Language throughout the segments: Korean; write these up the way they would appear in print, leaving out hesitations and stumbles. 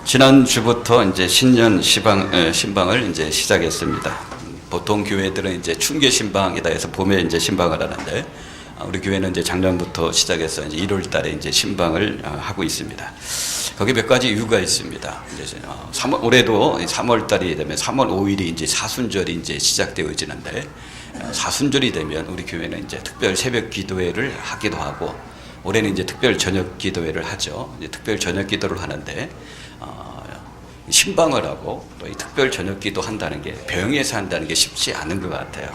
지난주부터 이제 신년 신방을 이제 시작했습니다. 보통 교회들은 이제 춘계 신방이다 해서 봄에 이제 신방을 하는데, 우리 교회는 이제 작년부터 시작해서 이제 1월 달에 이제 신방을 하고 있습니다. 거기 몇 가지 이유가 있습니다. 이제 올해도 3월 달이 되면 3월 5일이 이제 사순절이 이제 시작되어지는데, 사순절이 되면 우리 교회는 이제 특별 새벽 기도회를 하기도 하고, 올해는 이제 특별 저녁 기도회를 하죠. 이제 특별 저녁 기도를 하는데, 신방을 하고 또 이 특별 저녁 기도 한다는 게 병에서 한다는 게 쉽지 않은 것 같아요.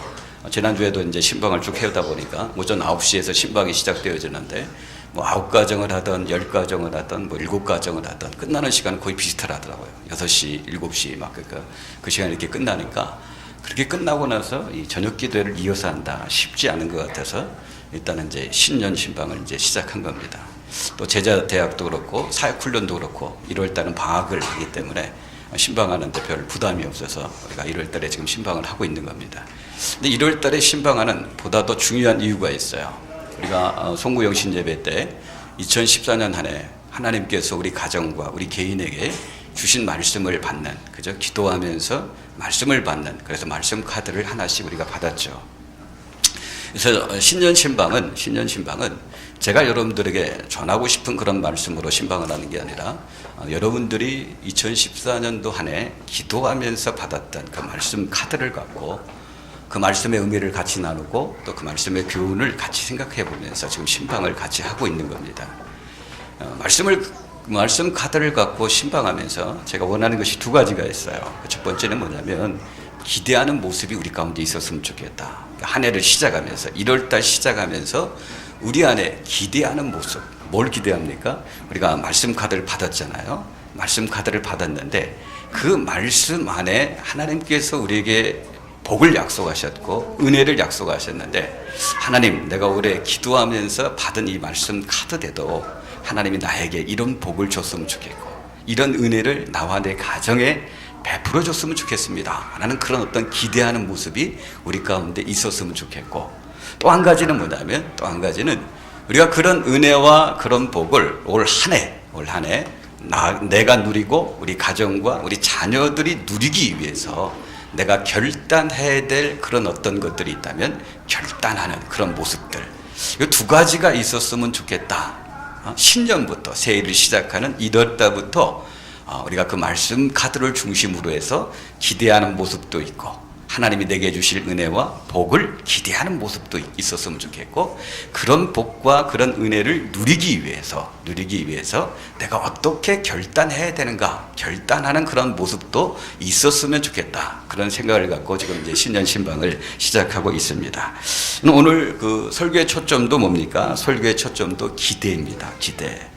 지난주에도 이제 신방을 쭉 해오다 보니까 오전 9시에서 신방이 시작되어지는데, 뭐 9가정을 하던 10가정을 하던 뭐 7가정을 하던 끝나는 시간은 거의 비슷하더라고요. 6시, 7시 막 그 시간에 이렇게 끝나니까, 그렇게 끝나고 나서 이 저녁 기도회를 이어서 한다 쉽지 않은 것 같아서 일단은 이제 신년 신방을 이제 시작한 겁니다. 또 제자 대학도 그렇고 사역훈련도 그렇고 1월 달은 방학을 하기 때문에 신방하는데 별 부담이 없어서 우리가 1월 달에 지금 신방을 하고 있는 겁니다. 근데 1월 달에 신방하는 보다 더 중요한 이유가 있어요. 우리가 송구영신 예배 때 2014년 한 해 하나님께서 우리 가정과 우리 개인에게 주신 말씀을 받는, 그죠? 기도하면서 말씀을 받는, 그래서 말씀 카드를 하나씩 우리가 받았죠. 그래서 신년 신방은 제가 여러분들에게 전하고 싶은 그런 말씀으로 신방을 하는 게 아니라, 여러분들이 2014년도 한 해 기도하면서 받았던 그 말씀 카드를 갖고 그 말씀의 의미를 같이 나누고 또 그 말씀의 교훈을 같이 생각해 보면서 지금 신방을 같이 하고 있는 겁니다. 말씀 카드를 갖고 신방하면서 제가 원하는 것이 두 가지가 있어요. 첫 번째는 뭐냐면, 기대하는 모습이 우리 가운데 있었으면 좋겠다. 한 해를 시작하면서 1월달 시작하면서 우리 안에 기대하는 모습. 뭘 기대합니까? 우리가 말씀 카드를 받았잖아요. 말씀 카드를 받았는데 그 말씀 안에 하나님께서 우리에게 복을 약속하셨고 은혜를 약속하셨는데, 하나님, 내가 올해 기도하면서 받은 이 말씀 카드대도 하나님이 나에게 이런 복을 줬으면 좋겠고 이런 은혜를 나와 내 가정에 베풀어 줬으면 좋겠습니다 라는 그런 어떤 기대하는 모습이 우리 가운데 있었으면 좋겠고, 또 한 가지는 뭐냐면, 또 한 가지는 우리가 그런 은혜와 그런 복을 올 한 해 내가 누리고 우리 가정과 우리 자녀들이 누리기 위해서 내가 결단해야 될 그런 어떤 것들이 있다면 결단하는 그런 모습들, 이 두 가지가 있었으면 좋겠다. 신년부터 새해를 시작하는 1월 달부터 우리가 그 말씀 카드를 중심으로 해서 기대하는 모습도 있고, 하나님이 내게 주실 은혜와 복을 기대하는 모습도 있었으면 좋겠고, 그런 복과 그런 은혜를 누리기 위해서 내가 어떻게 결단해야 되는가, 결단하는 그런 모습도 있었으면 좋겠다. 그런 생각을 갖고 지금 이제 신년 신방을 시작하고 있습니다. 오늘 그 설교의 초점도 뭡니까? 설교의 초점도 기대입니다. 기대.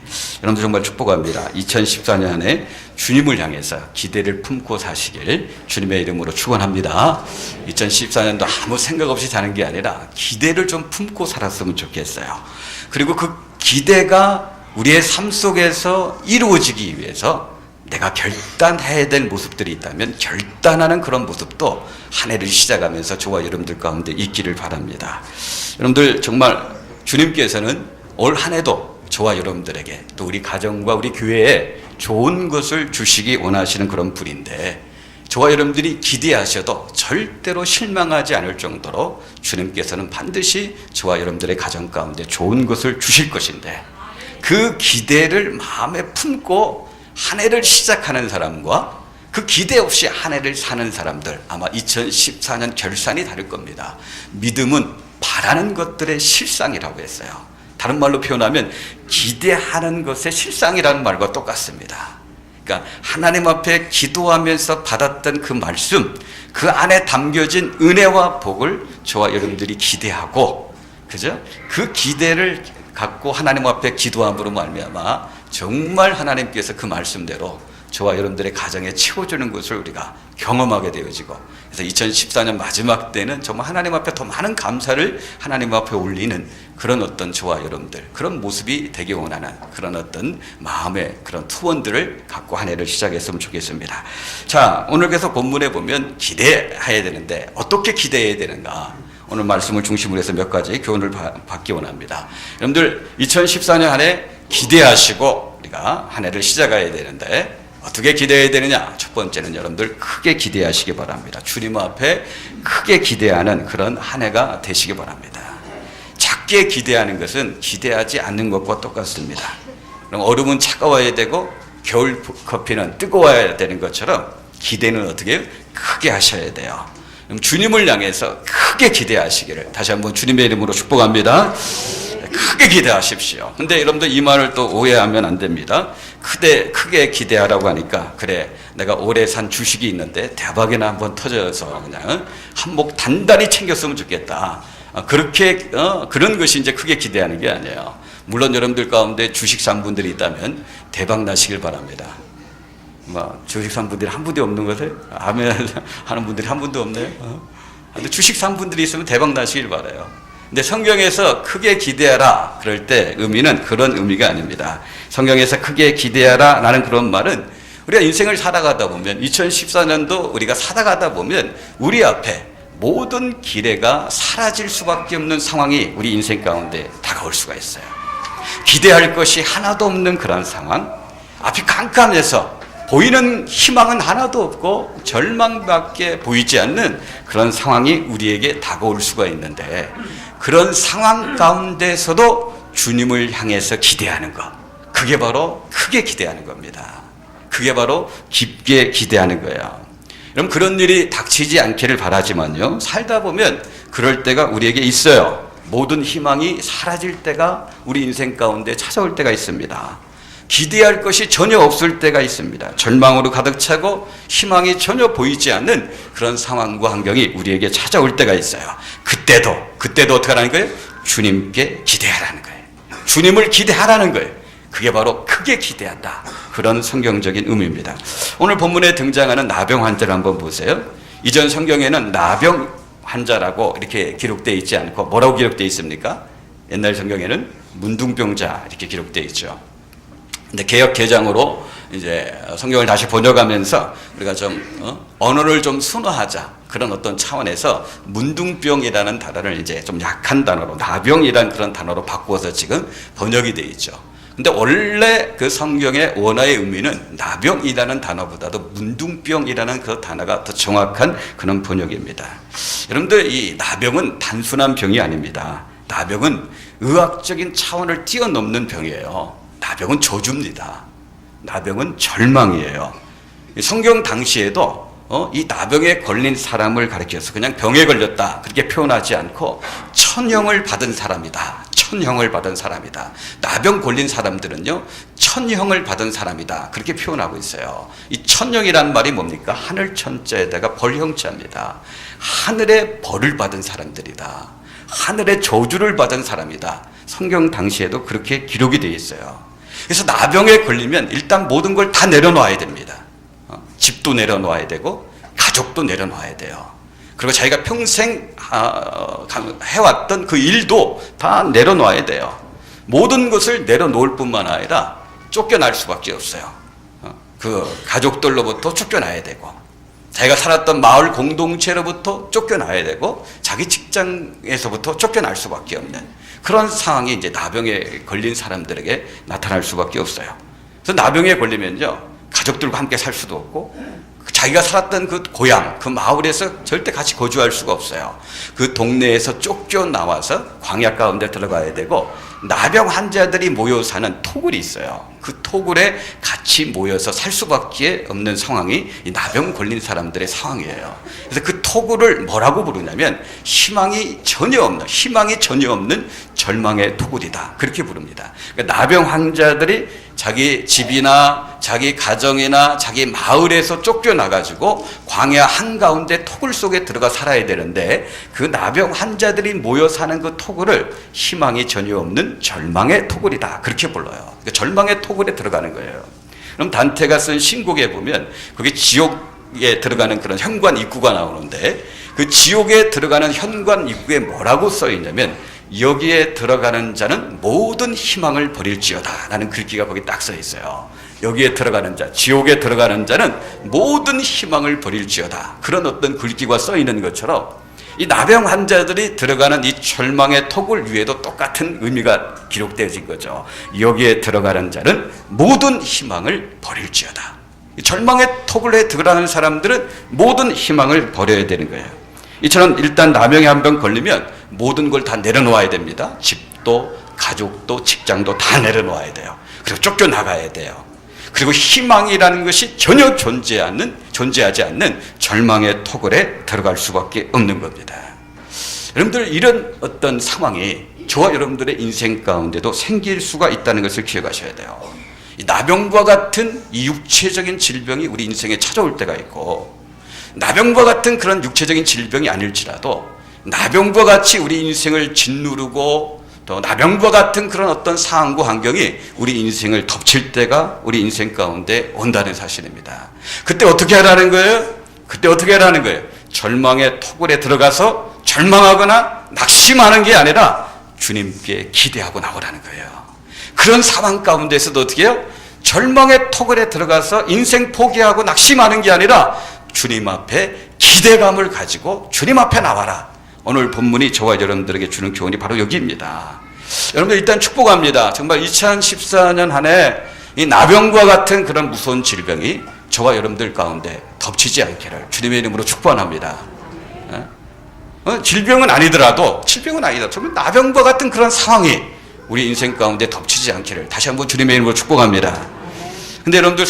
여러분들 정말 축복합니다. 2014년 안에 주님을 향해서 기대를 품고 사시길 주님의 이름으로 축원합니다. 2014년도 아무 생각 없이 사는 게 아니라 기대를 좀 품고 살았으면 좋겠어요. 그리고 그 기대가 우리의 삶 속에서 이루어지기 위해서 내가 결단해야 될 모습들이 있다면 결단하는 그런 모습도 한 해를 시작하면서 저와 여러분들 가운데 있기를 바랍니다. 여러분들 정말 주님께서는 올 한 해도 저와 여러분들에게 또 우리 가정과 우리 교회에 좋은 것을 주시기 원하시는 그런 분인데, 저와 여러분들이 기대하셔도 절대로 실망하지 않을 정도로 주님께서는 반드시 저와 여러분들의 가정 가운데 좋은 것을 주실 것인데, 그 기대를 마음에 품고 한 해를 시작하는 사람과 그 기대 없이 한 해를 사는 사람들, 아마 2014년 결산이 다를 겁니다. 믿음은 바라는 것들의 실상이라고 했어요. 다른 말로 표현하면 기대하는 것의 실상이라는 말과 똑같습니다. 그러니까 하나님 앞에 기도하면서 받았던 그 말씀, 그 안에 담겨진 은혜와 복을 저와 여러분들이 기대하고, 그죠? 그 기대를 갖고 하나님 앞에 기도함으로 말미암아 정말 하나님께서 그 말씀대로 저와 여러분들의 가정에 채워주는 것을 우리가 경험하게 되어지고, 그래서 2014년 마지막 때는 정말 하나님 앞에 더 많은 감사를 하나님 앞에 올리는 그런 어떤 저와 여러분들, 그런 모습이 되기 원하는 그런 어떤 마음의 그런 투원들을 갖고 한 해를 시작했으면 좋겠습니다. 자, 오늘 계속 본문에 보면 기대해야 되는데 어떻게 기대해야 되는가, 오늘 말씀을 중심으로 해서 몇 가지 교훈을 받기 원합니다. 여러분들 2014년 한 해 기대하시고 우리가 한 해를 시작해야 되는데, 어떻게 기대해야 되느냐? 첫 번째는 여러분들 크게 기대하시기 바랍니다. 주님 앞에 크게 기대하는 그런 한 해가 되시기 바랍니다. 작게 기대하는 것은 기대하지 않는 것과 똑같습니다. 그럼 얼음은 차가워야 되고 겨울 커피는 뜨거워야 되는 것처럼 기대는 어떻게 해요? 크게 하셔야 돼요. 그럼 주님을 향해서 크게 기대하시기를 다시 한번 주님의 이름으로 축복합니다. 크게 기대하십시오. 근데 여러분들 이 말을 또 오해하면 안 됩니다. 크게 기대하라고 하니까 그래 내가 오래 산 주식이 있는데 대박이나 한번 터져서 그냥 한몫 단단히 챙겼으면 좋겠다. 그렇게 그런 것이 이제 크게 기대하는 게 아니에요. 물론 여러분들 가운데 주식 산 분들이 있다면 대박 나시길 바랍니다. 뭐 주식 산 분들이 한 분도 없는 것을 아멘 하는 분들이 한 분도 없네요. 근데 주식 산 분들이 있으면 대박 나시길 바라요. 근데 성경에서 크게 기대하라 그럴 때 의미는 그런 의미가 아닙니다. 성경에서 크게 기대하라 라는 그런 말은 우리가 인생을 살아가다 보면 2014년도 우리가 살아가다 보면 우리 앞에 모든 기대가 사라질 수밖에 없는 상황이 우리 인생 가운데 다가올 수가 있어요. 기대할 것이 하나도 없는 그런 상황, 앞이 깜깜해서 보이는 희망은 하나도 없고 절망밖에 보이지 않는 그런 상황이 우리에게 다가올 수가 있는데 그런 상황 가운데서도 주님을 향해서 기대하는 것, 그게 바로 크게 기대하는 겁니다. 그게 바로 깊게 기대하는 거예요. 여러분 그런 일이 닥치지 않기를 바라지만요, 살다 보면 그럴 때가 우리에게 있어요. 모든 희망이 사라질 때가 우리 인생 가운데 찾아올 때가 있습니다. 기대할 것이 전혀 없을 때가 있습니다. 절망으로 가득 차고 희망이 전혀 보이지 않는 그런 상황과 환경이 우리에게 찾아올 때가 있어요. 그때도 어떻게 하라는 거예요? 주님께 기대하라는 거예요. 주님을 기대하라는 거예요. 그게 바로 크게 기대한다. 그런 성경적인 의미입니다. 오늘 본문에 등장하는 나병 환자를 한번 보세요. 이전 성경에는 나병 환자라고 이렇게 기록되어 있지 않고 뭐라고 기록되어 있습니까? 옛날 성경에는 문둥병자 이렇게 기록되어 있죠. 근데 개역 개정으로 이제 성경을 다시 번역하면서 우리가 좀 언어를 좀 순화하자 그런 어떤 차원에서 문둥병이라는 단어를 이제 좀 약한 단어로 나병이라는 그런 단어로 바꾸어서 지금 번역이 되어 있죠. 근데 원래 그 성경의 원어의 의미는 나병이라는 단어보다도 문둥병이라는 그 단어가 더 정확한 그런 번역입니다. 여러분들 이 나병은 단순한 병이 아닙니다. 나병은 의학적인 차원을 뛰어넘는 병이에요. 나병은 저주입니다. 나병은 절망이에요. 성경 당시에도 이 나병에 걸린 사람을 가리켜서 그냥 병에 걸렸다 그렇게 표현하지 않고 천형을 받은 사람이다. 천형을 받은 사람이다. 나병 걸린 사람들은요 천형을 받은 사람이다 그렇게 표현하고 있어요. 이 천형이란 말이 뭡니까? 하늘 천자에다가 벌형자입니다. 하늘의 벌을 받은 사람들이다. 하늘의 저주를 받은 사람이다. 성경 당시에도 그렇게 기록이 되어 있어요. 그래서 나병에 걸리면 일단 모든 걸 다 내려놓아야 됩니다. 집도 내려놓아야 되고 가족도 내려놓아야 돼요. 그리고 자기가 평생 해왔던 그 일도 다 내려놓아야 돼요. 모든 것을 내려놓을 뿐만 아니라 쫓겨날 수밖에 없어요. 그 가족들로부터 쫓겨나야 되고 자기가 살았던 마을 공동체로부터 쫓겨나야 되고 자기 직장에서부터 쫓겨날 수밖에 없는 그런 상황이 이제 나병에 걸린 사람들에게 나타날 수밖에 없어요. 그래서 나병에 걸리면요 가족들과 함께 살 수도 없고 자기가 살았던 그 고향, 그 마을에서 절대 같이 거주할 수가 없어요. 그 동네에서 쫓겨나와서 광야 가운데 들어가야 되고 나병 환자들이 모여 사는 토굴이 있어요. 그 토굴에 같이 모여서 살 수밖에 없는 상황이 이 나병 걸린 사람들의 상황이에요. 그래서 그 토굴을 뭐라고 부르냐면 희망이 전혀 없는 절망의 토굴이다. 그렇게 부릅니다. 그러니까 나병 환자들이 자기 집이나 자기 가정이나 자기 마을에서 쫓겨나가지고 광야 한가운데 토굴 속에 들어가 살아야 되는데 그 나병 환자들이 모여 사는 그 토굴을 희망이 전혀 없는 절망의 토굴이다. 그렇게 불러요. 그러니까 절망의 토굴에 들어가는 거예요. 그럼 단테가 쓴 신곡에 보면 거기 지옥에 들어가는 그런 현관 입구가 나오는데 그 지옥에 들어가는 현관 입구에 뭐라고 써 있냐면 여기에 들어가는 자는 모든 희망을 버릴지어다 라는 글귀가 거기 딱 써 있어요. 여기에 들어가는 자, 지옥에 들어가는 자는 모든 희망을 버릴지어다. 그런 어떤 글귀가 써 있는 것처럼 이 나병 환자들이 들어가는 이 절망의 토굴 위에도 똑같은 의미가 기록되어진 거죠. 여기에 들어가는 자는 모든 희망을 버릴지어다. 절망의 턱을 들어가는 사람들은 모든 희망을 버려야 되는 거예요. 이처럼 일단 나병에 한 번 걸리면 모든 걸 다 내려놓아야 됩니다. 집도 가족도 직장도 다 내려놓아야 돼요. 그리고 쫓겨나가야 돼요. 그리고 희망이라는 것이 전혀 존재하지 않는 절망의 토굴에 들어갈 수밖에 없는 겁니다. 여러분들, 이런 어떤 상황이 저와 여러분들의 인생 가운데도 생길 수가 있다는 것을 기억하셔야 돼요. 이 나병과 같은 이 육체적인 질병이 우리 인생에 찾아올 때가 있고, 나병과 같은 그런 육체적인 질병이 아닐지라도 나병과 같이 우리 인생을 짓누르고 또 나병과 같은 그런 어떤 상황과 환경이 우리 인생을 덮칠 때가 우리 인생 가운데 온다는 사실입니다. 그때 어떻게 하라는 거예요? 절망의 토굴에 들어가서 절망하거나 낙심하는 게 아니라 주님께 기대하고 나오라는 거예요. 그런 상황 가운데서도 어떻게 해요? 절망의 토굴에 들어가서 인생 포기하고 낙심하는 게 아니라 주님 앞에 기대감을 가지고 주님 앞에 나와라. 오늘 본문이 저와 여러분들에게 주는 교훈이 바로 여기입니다. 여러분들, 일단 축복합니다. 정말 2014년 한 해 이 나병과 같은 그런 무서운 질병이 저와 여러분들 가운데 덮치지 않기를 주님의 이름으로 축원합니다. 질병은 아니더라도 정말 나병과 같은 그런 상황이 우리 인생 가운데 덮치지 않기를 다시 한번 주님의 이름으로 축복합니다. 근데 여러분들,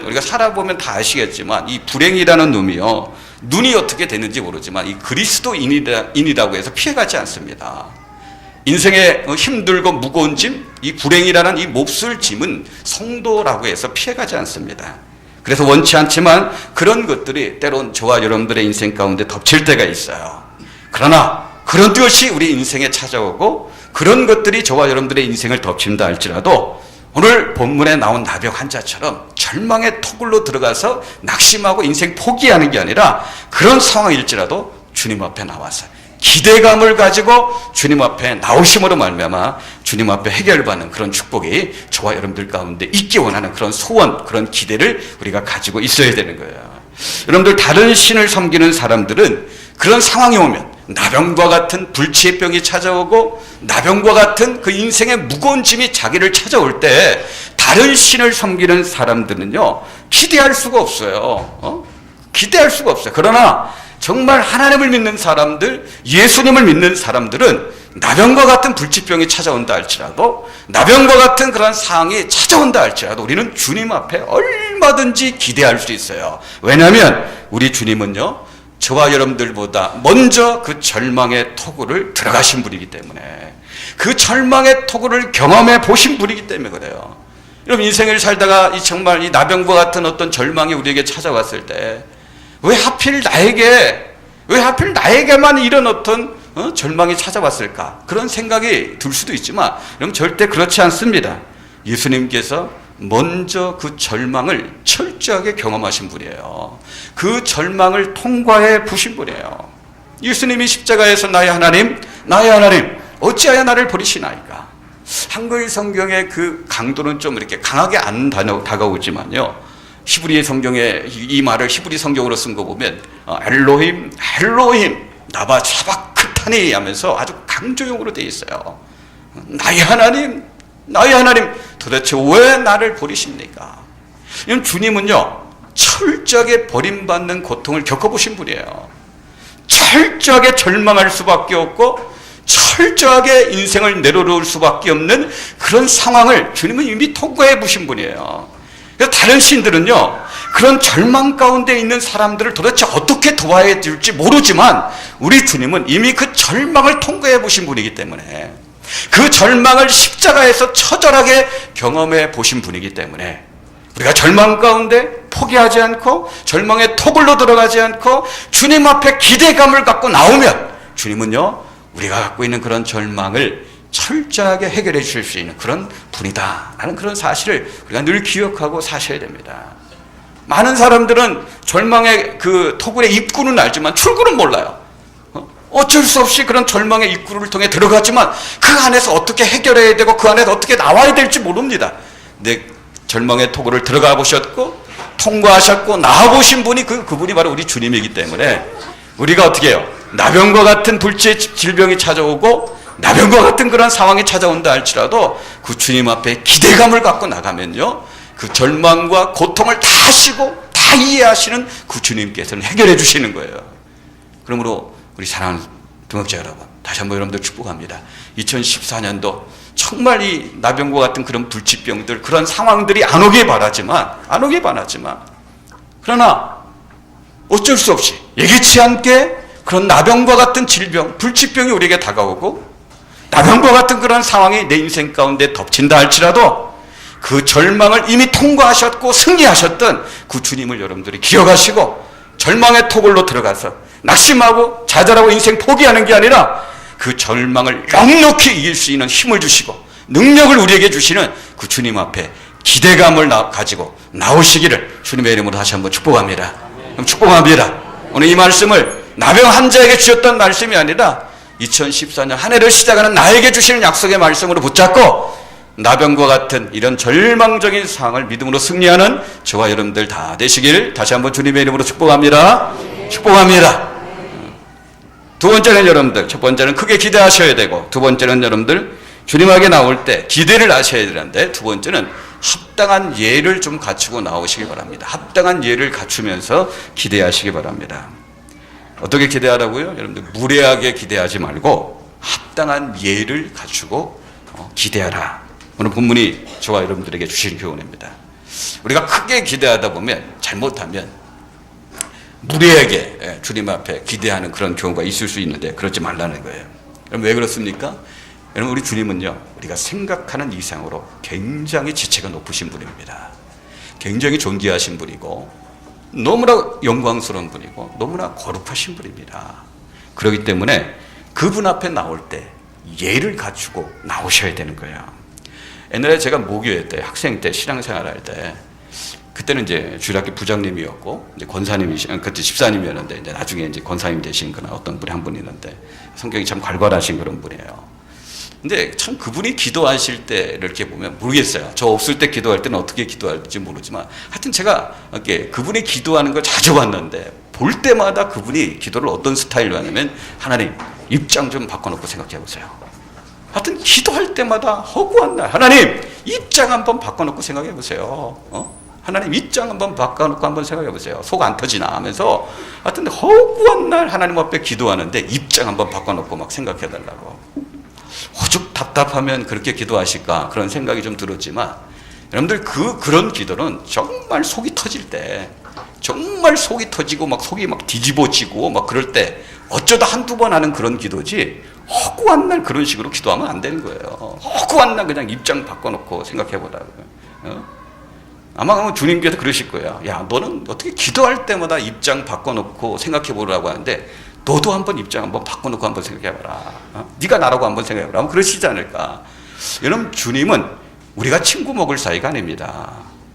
우리가 살아보면 다 아시겠지만 이 불행이라는 놈이요, 눈이 어떻게 됐는지 모르지만 이 그리스도인이라고 해서 피해가지 않습니다. 인생의 힘들고 무거운 짐, 이 불행이라는 이 몹쓸 짐은 성도라고 해서 피해가지 않습니다. 그래서 원치 않지만 그런 것들이 때론 저와 여러분들의 인생 가운데 덮칠 때가 있어요. 그러나 그런 것이 우리 인생에 찾아오고 그런 것들이 저와 여러분들의 인생을 덮친다 할지라도 오늘 본문에 나온 나병 환자처럼 절망의 토굴로 들어가서 낙심하고 인생 포기하는 게 아니라 그런 상황일지라도 주님 앞에 나와서 기대감을 가지고 주님 앞에 나오심으로 말미암아 주님 앞에 해결받는 그런 축복이 저와 여러분들 가운데 있기 원하는 그런 소원, 그런 기대를 우리가 가지고 있어야 되는 거예요. 여러분들, 다른 신을 섬기는 사람들은 그런 상황이 오면 나병과 같은 불치의 병이 찾아오고 나병과 같은 그 인생의 무거운 짐이 자기를 찾아올 때 다른 신을 섬기는 사람들은요, 기대할 수가 없어요. 기대할 수가 없어요. 그러나 정말 하나님을 믿는 사람들, 예수님을 믿는 사람들은 나병과 같은 불치병이 찾아온다 할지라도, 나병과 같은 그런 상황이 찾아온다 할지라도 우리는 주님 앞에 얼마든지 기대할 수 있어요. 왜냐하면 우리 주님은요, 저와 여러분들보다 먼저 그 절망의 토굴을 들어가신 분이기 때문에, 그 절망의 토굴을 경험해 보신 분이기 때문에 그래요. 여러분, 인생을 살다가 정말 이 나병과 같은 어떤 절망이 우리에게 찾아왔을 때 왜 하필 나에게만 이런 어떤 절망이 찾아왔을까? 그런 생각이 들 수도 있지만 여러분, 절대 그렇지 않습니다. 예수님께서 먼저 그 절망을 철저하게 경험하신 분이에요. 그 절망을 통과해 보신 분이에요. 예수님이 십자가에서 나의 하나님 어찌하여 나를 버리시나이까? 한글 성경의 그 강도는 좀 이렇게 강하게 안 다가오지만요, 히브리 성경에 이 말을 히브리 성경으로 쓴 거 보면 엘로힘 나바 사바크타니 하면서 아주 강조용으로 되어 있어요. 나의 하나님 도대체 왜 나를 버리십니까? 주님은요, 철저하게 버림받는 고통을 겪어보신 분이에요. 철저하게 절망할 수밖에 없고 철저하게 인생을 내려놓을 수밖에 없는 그런 상황을 주님은 이미 통과해 보신 분이에요. 그래서 다른 신들은요, 그런 절망 가운데 있는 사람들을 도대체 어떻게 도와야 될지 모르지만 우리 주님은 이미 그 절망을 통과해 보신 분이기 때문에, 그 절망을 십자가에서 처절하게 경험해 보신 분이기 때문에 우리가 절망 가운데 포기하지 않고 절망의 토굴로 들어가지 않고 주님 앞에 기대감을 갖고 나오면 주님은요, 우리가 갖고 있는 그런 절망을 철저하게 해결해 주실 수 있는 그런 분이다 라는 그런 사실을 우리가 늘 기억하고 사셔야 됩니다. 많은 사람들은 절망의 그 토굴의 입구는 알지만 출구는 몰라요. 어쩔 수 없이 그런 절망의 입구를 통해 들어가지만 그 안에서 어떻게 해결해야 되고 그 안에서 어떻게 나와야 될지 모릅니다. 근데 절망의 토굴을 들어가 보셨고 통과하셨고 나와보신 분이 그분이 바로 우리 주님이기 때문에 우리가 어떻게 해요? 나병과 같은 불치의 질병이 찾아오고 나병과 같은 그런 상황이 찾아온다 할지라도 그 주님 앞에 기대감을 갖고 나가면요, 그 그 절망과 고통을 다 아시고 다 이해하시는 그 주님께서는 해결해 주시는 거예요. 그러므로 우리 사랑하는 동역자 여러분, 다시 한번 여러분들 축복합니다. 2014년도 정말 이 나병과 같은 그런 불치병들, 그런 상황들이 안 오길 바라지만 그러나 어쩔 수 없이 예기치 않게 그런 나병과 같은 질병, 불치병이 우리에게 다가오고 나병과 같은 그런 상황이 내 인생 가운데 덮친다 할지라도 그 절망을 이미 통과하셨고 승리하셨던 그 주님을 여러분들이 기억하시고 절망의 토굴로 들어가서 낙심하고 좌절하고 인생 포기하는 게 아니라 그 절망을 넉넉히 이길 수 있는 힘을 주시고 능력을 우리에게 주시는 그 주님 앞에 기대감을 가지고 나오시기를 주님의 이름으로 다시 한번 축복합니다. 그럼 축복합니다. 오늘 이 말씀을 나병 환자에게 주셨던 말씀이 아니라 2014년 한 해를 시작하는 나에게 주시는 약속의 말씀으로 붙잡고 나병과 같은 이런 절망적인 상황을 믿음으로 승리하는 저와 여러분들 다 되시길 다시 한번 주님의 이름으로 축복합니다. 축복합니다. 두 번째는 여러분들, 첫 번째는 크게 기대하셔야 되고, 두 번째는 여러분들 주님에게 나올 때 기대를 하셔야 되는데, 두 번째는 합당한 예를 좀 갖추고 나오시기 바랍니다. 합당한 예를 갖추면서 기대하시기 바랍니다. 어떻게 기대하라고요? 여러분들 무례하게 기대하지 말고 합당한 예를 갖추고 기대하라. 오늘 본문이 저와 여러분들에게 주신 교훈입니다. 우리가 크게 기대하다 보면 잘못하면 무례하게 주님 앞에 기대하는 그런 경우가 있을 수 있는데 그러지 말라는 거예요. 여러분 왜 그렇습니까? 여러분 우리 주님은요, 우리가 생각하는 이상으로 굉장히 지체가 높으신 분입니다. 굉장히 존귀하신 분이고 너무나 영광스러운 분이고 너무나 거룩하신 분입니다. 그렇기 때문에 그분 앞에 나올 때 예를 갖추고 나오셔야 되는 거예요. 옛날에 제가 모교회 때, 학생 때, 신앙생활 할 때, 그때는 이제 주일학교 부장님이었고, 이제 권사님이, 그때 집사님이었는데, 이제 나중에 이제 권사님 되신 그런 어떤 분이 한 분 있는데, 성격이 참 괄괄하신 그런 분이에요. 근데 참 그분이 기도하실 때 이렇게 보면 모르겠어요. 저 없을 때 기도할 때는 어떻게 기도할지 모르지만, 하여튼 제가 이렇게 그분이 기도하는 걸 자주 봤는데, 볼 때마다 그분이 기도를 어떤 스타일로 하냐면, 하나님, 입장 좀 바꿔놓고 생각해 보세요. 하여튼 기도할 때마다 허구한 날, 하나님 입장 한번 바꿔놓고 생각해 보세요. 하나님 입장 한번 바꿔놓고 한번 생각해 보세요. 속 안 터지나 하면서 하여튼 허구한 날 하나님 앞에 기도하는데 입장 한번 바꿔놓고 막 생각해 달라고. 오죽 답답하면 그렇게 기도하실까 그런 생각이 좀 들었지만, 여러분들 그런 기도는 정말 속이 터질 때, 정말 속이 터지고 막 속이 막 뒤집어지고 막 그럴 때 어쩌다 한두 번 하는 그런 기도지, 허구한 날 그런 식으로 기도하면 안 되는 거예요. 허구한 날 그냥 입장 바꿔놓고 생각해보라고요. 아마 주님께서 그러실 거야. 야, 너는 어떻게 기도할 때마다 입장 바꿔놓고 생각해보라고 하는데, 너도 한번 입장 한번 바꿔놓고 한번 생각해봐라. 네가 나라고 한번 생각해봐라. 아마 그러시지 않을까. 여러분, 주님은 우리가 친구 먹을 사이가 아닙니다.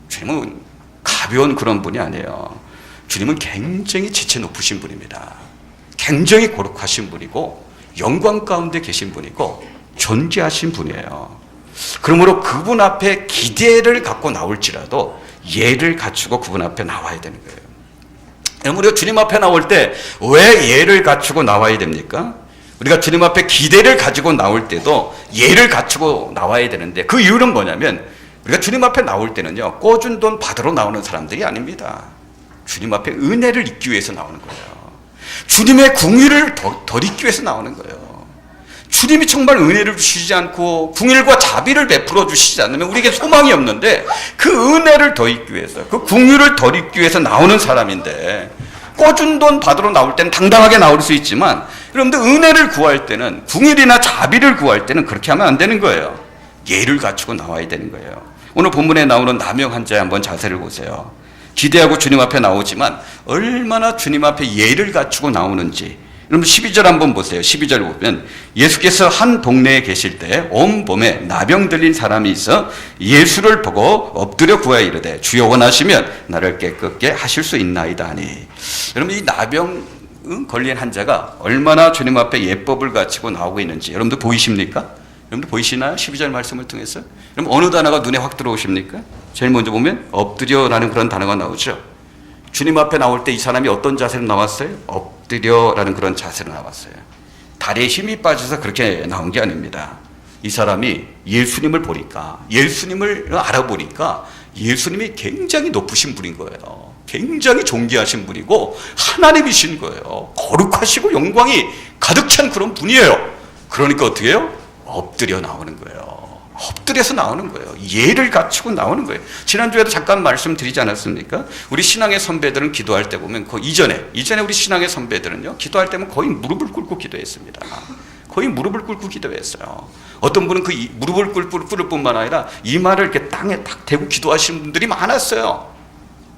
주님은 가벼운 그런 분이 아니에요. 주님은 굉장히 지체 높으신 분입니다. 굉장히 거룩하신 분이고 영광 가운데 계신 분이고 존귀하신 분이에요. 그러므로 그분 앞에 기대를 갖고 나올지라도 예를 갖추고 그분 앞에 나와야 되는 거예요. 여러분, 우리가 주님 앞에 나올 때 왜 예를 갖추고 나와야 됩니까? 우리가 주님 앞에 기대를 가지고 나올 때도 예를 갖추고 나와야 되는데, 그 이유는 뭐냐면, 우리가 주님 앞에 나올 때는요, 꿔준 돈 받으러 나오는 사람들이 아닙니다. 주님 앞에 은혜를 잊기 위해서 나오는 거예요. 주님의 궁유를 더 잊기 위해서 나오는 거예요. 주님이 정말 은혜를 주시지 않고 궁일과 자비를 베풀어 주시지 않으면 우리에게 소망이 없는데, 그 은혜를 더 잊기 위해서, 그 궁유를 더 잊기 위해서 나오는 사람인데, 꿔준 돈 받으러 나올 때는 당당하게 나올 수 있지만, 여러분들 은혜를 구할 때는, 궁일이나 자비를 구할 때는 그렇게 하면 안 되는 거예요. 예를 갖추고 나와야 되는 거예요. 오늘 본문에 나오는 나병 환자의 한번 자세를 보세요. 기대하고 주님 앞에 나오지만 얼마나 주님 앞에 예를 갖추고 나오는지. 여러분 12절 한번 보세요. 12절 보면, 예수께서 한 동네에 계실 때 온 봄에 나병 들린 사람이 있어 예수를 보고 엎드려 구하여 이르되, 주여 원하시면 나를 깨끗게 하실 수 있나이다 하니. 여러분, 이 나병 걸린 환자가 얼마나 주님 앞에 예법을 갖추고 나오고 있는지 여러분들 보이십니까? 여러분들 보이시나요? 12절 말씀을 통해서. 여러분 어느 단어가 눈에 확 들어오십니까? 제일 먼저 보면 엎드려라는 그런 단어가 나오죠. 주님 앞에 나올 때 이 사람이 어떤 자세로 나왔어요? 엎드려라는 그런 자세로 나왔어요. 다리에 힘이 빠져서 그렇게 나온 게 아닙니다. 이 사람이 예수님을 보니까, 예수님을 알아보니까 예수님이 굉장히 높으신 분인 거예요. 굉장히 존귀하신 분이고 하나님이신 거예요. 거룩하시고 영광이 가득 찬 그런 분이에요. 그러니까 어떻게 해요? 엎드려 나오는 거예요. 엎드려서 나오는 거예요. 예를 갖추고 나오는 거예요. 지난주에도 잠깐 말씀드리지 않았습니까? 우리 신앙의 선배들은 기도할 때 보면 그 이전에 우리 신앙의 선배들은요, 기도할 때면 거의 무릎을 꿇고 기도했습니다. 거의 무릎을 꿇고 기도했어요. 어떤 분은 그 무릎을 꿇을 뿐만 아니라 이마를 이렇게 땅에 딱 대고 기도하시는 분들이 많았어요.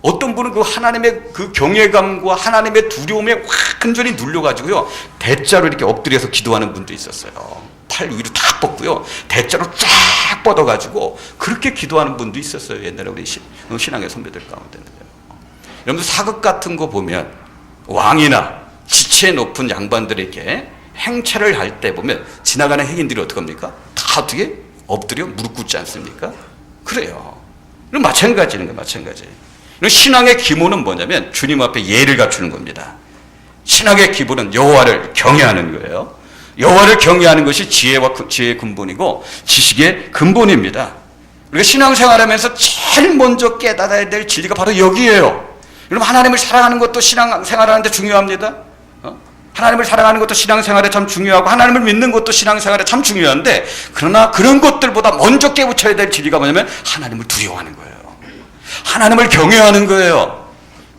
어떤 분은 그 하나님의 그 경외감과 하나님의 두려움에 확 흔전히 눌려가지고요, 대자로 이렇게 엎드려서 기도하는 분도 있었어요. 팔 위로 딱 뻗고요, 대자로 쫙 뻗어가지고 그렇게 기도하는 분도 있었어요. 옛날에 우리 신앙의 선배들 가운데는. 여러분들 사극 같은 거 보면 왕이나 지체 높은 양반들에게 행차를 할 때 보면 지나가는 행인들이 어떡합니까? 다 어떻게? 엎드려 무릎 꿇지 않습니까? 그래요. 마찬가지는 거예요. 마찬가지. 신앙의 기본은 뭐냐면 주님 앞에 예를 갖추는 겁니다. 신앙의 기본은 여호와를 경외하는 거예요. 여호와를 경외하는 것이 지혜의 근본이고 지식의 근본입니다. 우리가 신앙생활하면서 제일 먼저 깨달아야 될 진리가 바로 여기에요. 여러분, 하나님을 사랑하는 것도 신앙생활하는데 중요합니다. 하나님을 사랑하는 것도 신앙생활에 참 중요하고 하나님을 믿는 것도 신앙생활에 참 중요한데, 그러나 그런 것들보다 먼저 깨우쳐야 될 진리가 뭐냐면 하나님을 두려워하는 거예요. 하나님을 경외하는 거예요.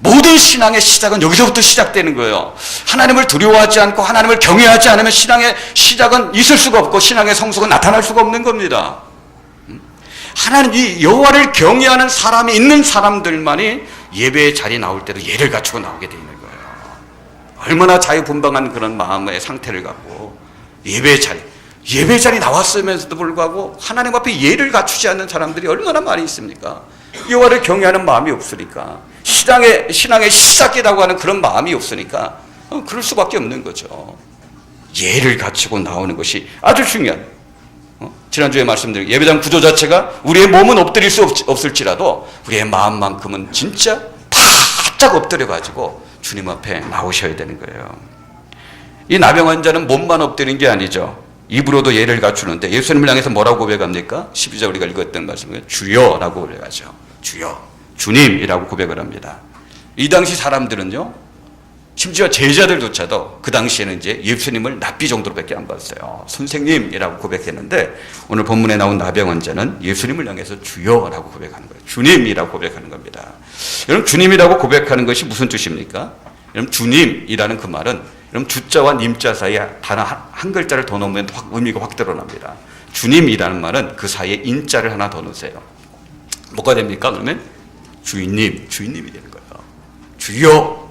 모든 신앙의 시작은 여기서부터 시작되는 거예요. 하나님을 두려워하지 않고 하나님을 경외하지 않으면 신앙의 시작은 있을 수가 없고 신앙의 성숙은 나타날 수가 없는 겁니다. 하나님, 이 여호와를 경외하는 사람이 있는 사람들만이 예배의 자리에 나올 때도 예를 갖추고 나오게 되어 있는 거예요. 얼마나 자유분방한 그런 마음의 상태를 갖고 예배의 자리 나왔으면서도 불구하고 하나님 앞에 예를 갖추지 않는 사람들이 얼마나 많이 있습니까? 여호와를 경외하는 마음이 없으니까, 신앙의 시작이라고 하는 그런 마음이 없으니까 그럴 수밖에 없는 거죠. 예를 갖추고 나오는 것이 아주 중요한, 지난주에 말씀드린 예배당 구조 자체가 우리의 몸은 엎드릴 수 없을지라도 우리의 마음만큼은 진짜 바짝 엎드려가지고 주님 앞에 나오셔야 되는 거예요. 이 나병 환자는 몸만 엎드리는 게 아니죠. 입으로도 예를 갖추는데 예수님을 향해서 뭐라고 고백합니까? 12절 우리가 읽었던 말씀은 주여라고 고백하죠. 주여, 주님이라고 고백을 합니다. 이 당시 사람들은요, 심지어 제자들조차도 그 당시에는 이제 예수님을 납비 정도로밖에 안 봤어요. 선생님이라고 고백했는데 오늘 본문에 나온 나병 환자는 예수님을 향해서 주여라고 고백하는 거예요. 주님이라고 고백하는 겁니다. 여러분, 주님이라고 고백하는 것이 무슨 뜻입니까? 여러분, 주님이라는 그 말은 여러분 주자와 님자 사이에 단어 한 글자를 더 넣으면 의미가 확 드러납니다. 주님이라는 말은 그 사이에 인자를 하나 더 넣으세요. 뭐가 됩니까? 그러면 주인님이 되는 거예요. 주여,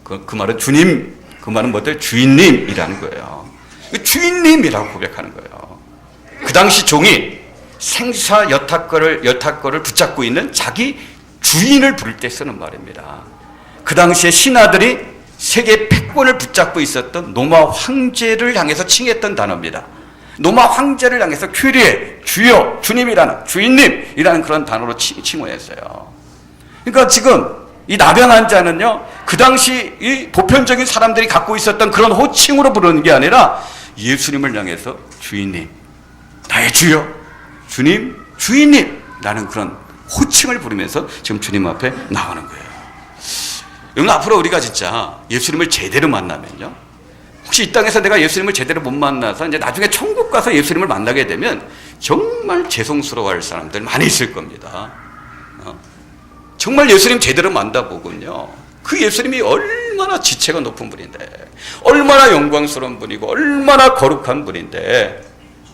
그 말은 주님, 그 말은 뭐들? 주인님이라는 거예요. 주인님이라고 고백하는 거예요. 그 당시 종이 생사 여타거를 붙잡고 있는 자기 주인을 부를 때 쓰는 말입니다. 그 당시에 신하들이 세계 패권을 붙잡고 있었던 로마 황제를 향해서 칭했던 단어입니다. 로마 황제를 향해서 큐리에, 주여, 주님이라는, 주인님이라는 그런 단어로 칭호했어요. 그러니까 지금 이 나병 환자는요, 그 당시 이 보편적인 사람들이 갖고 있었던 그런 호칭으로 부르는 게 아니라 예수님을 향해서 주인님, 나의 주여, 주님, 주인님 라는 그런 호칭을 부르면서 지금 주님 앞에 나오는 거예요. 여러분, 앞으로 우리가 진짜 예수님을 제대로 만나면요, 혹시 이 땅에서 내가 예수님을 제대로 못 만나서 이제 나중에 천국 가서 예수님을 만나게 되면 정말 죄송스러워할 사람들 많이 있을 겁니다. 정말 예수님 제대로 만나보군요, 그 예수님이 얼마나 지체가 높은 분인데, 얼마나 영광스러운 분이고 얼마나 거룩한 분인데,